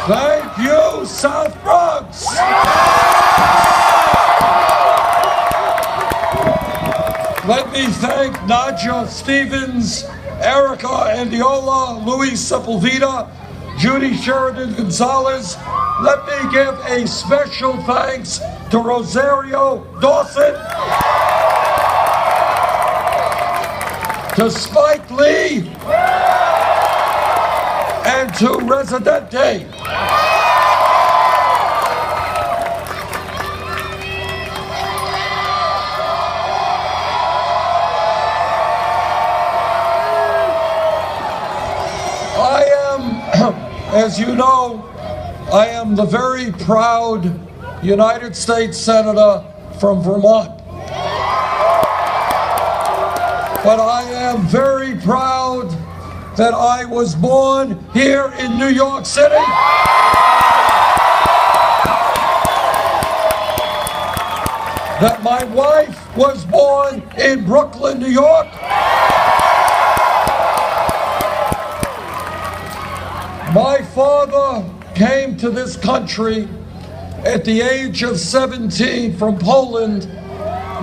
Thank you, South Bronx. Let me thank Nadja Stevens, Erica Andiola, Luis Sepulveda, Judy Sheridan Gonzalez. Let me give a special thanks to Rosario Dawson, to Spike Lee, and to Residente. As you know, I am the very proud United States Senator from Vermont. But I am very proud that I was born here in New York City. That my wife was born in Brooklyn, New York. My father came to this country at the age of 17 from Poland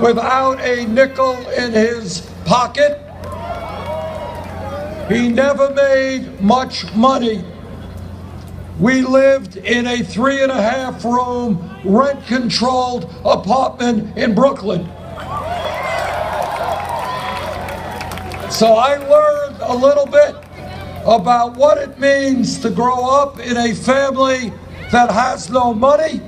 without a nickel in his pocket. He never made much money. We lived in a 3.5-room rent-controlled apartment in Brooklyn. So I learned a little bit about what it means to grow up in a family that has no money.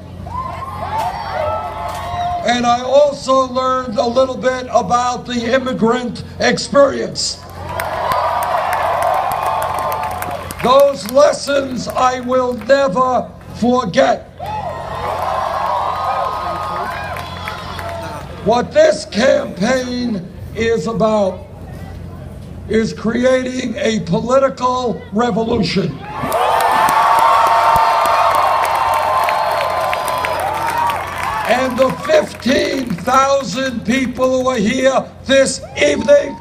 And I also learned a little bit about the immigrant experience. Those lessons I will never forget. What this campaign is about is creating a political revolution. And the 15,000 people who are here this evening,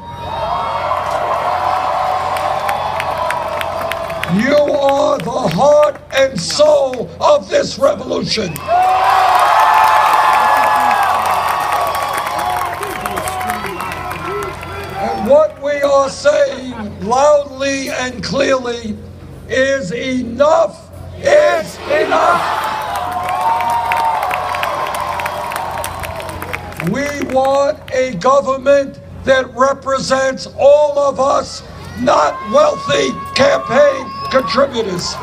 you are the heart and soul of this revolution. What we are saying loudly and clearly is enough is enough. We want a government that represents all of us, not wealthy campaign contributors.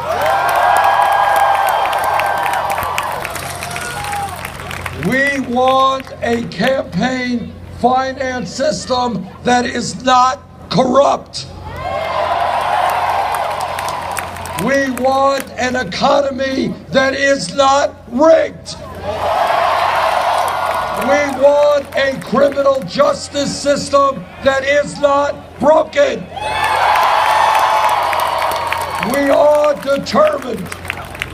We want a campaign finance system that is not corrupt. We want an economy that is not rigged. We want a criminal justice system that is not broken. We are determined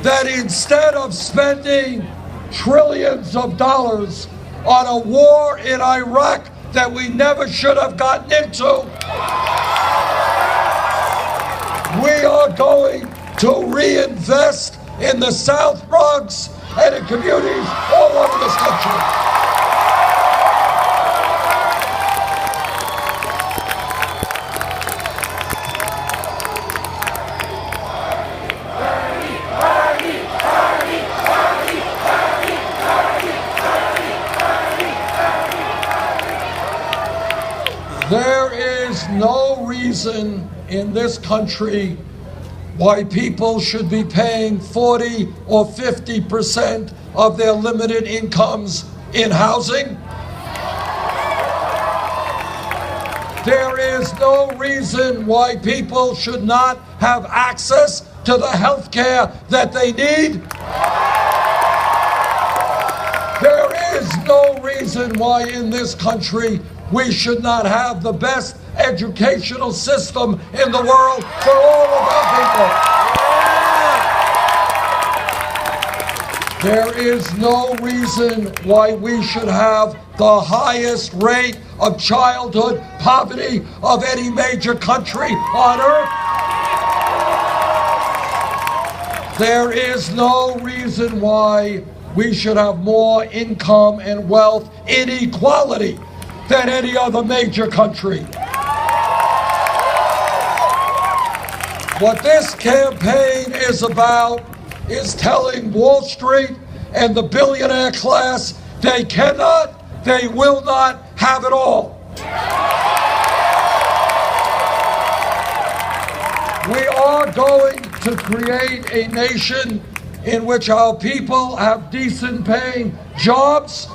that instead of spending trillions of dollars on a war in Iraq that we never should have gotten into, we are going to reinvest in the South Bronx and in communities all over this country. There is no reason in this country why people should be paying 40 or 50% of their limited incomes in housing. There is no reason why people should not have access to the health care that they need. There is no reason why in this country we should not have the best educational system in the world for all of our people. There is no reason why we should have the highest rate of childhood poverty of any major country on earth. There is no reason why we should have more income and wealth inequality than any other major country. What this campaign is about is telling Wall Street and the billionaire class they cannot, they will not have it all. We are going to create a nation in which our people have decent paying jobs,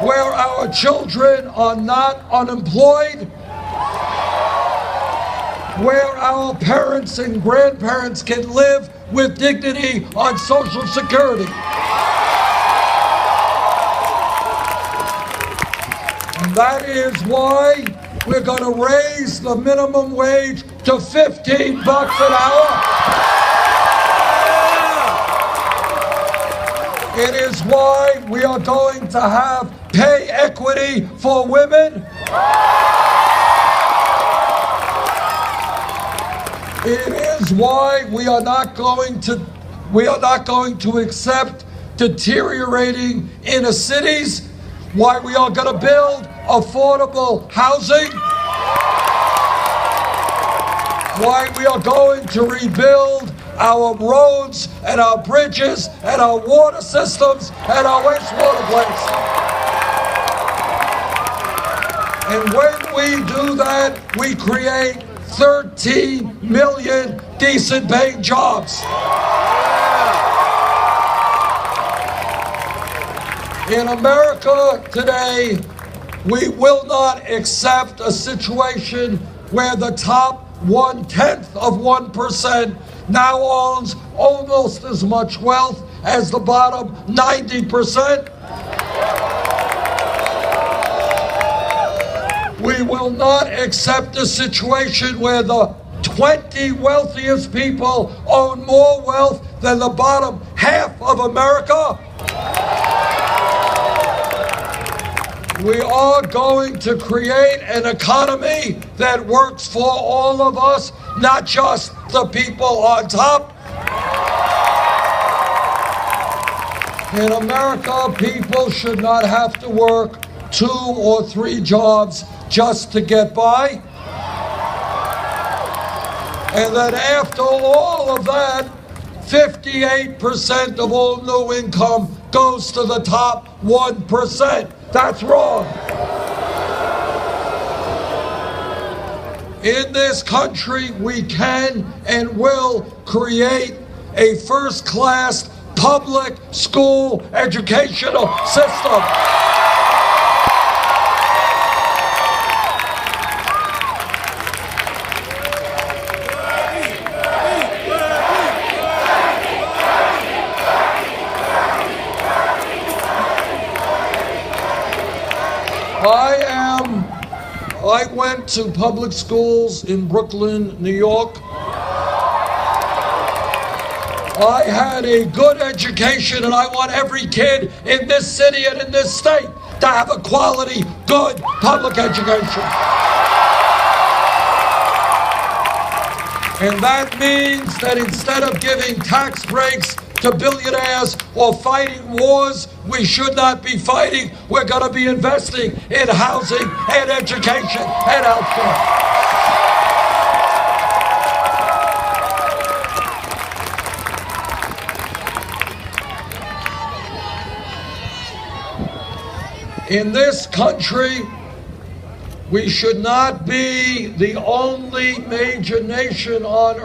where our children are not unemployed, where our parents and grandparents can live with dignity on Social Security. And that is why we're going to raise the minimum wage to $15 an hour. It is why we are going to have pay equity for women. It is why we are not going to accept deteriorating inner cities, why we are going to build affordable housing, why we are going to rebuild our roads and our bridges and our water systems and our wastewater plants. And when we do that, we create 13 million decent paying jobs. In America today, we will not accept a situation where the top 0.1% now owns almost as much wealth as the bottom 90%. We will not accept a situation where the 20 wealthiest people own more wealth than the bottom half of America. We are going to create an economy that works for all of us, not just the people on top. In America, people should not have to work 2 or 3 jobs just to get by. And then after all of that, 58% of all new income goes to the top 1%. That's wrong. In this country, we can and will create a first-class public school educational system. I went to public schools in Brooklyn, New York. I had a good education, and I want every kid in this city and in this state to have a quality, good public education. And that means that instead of giving tax breaks to billionaires or fighting wars we should not be fighting, we're going to be investing in housing and education and healthcare. In this country, we should not be the only major nation on earth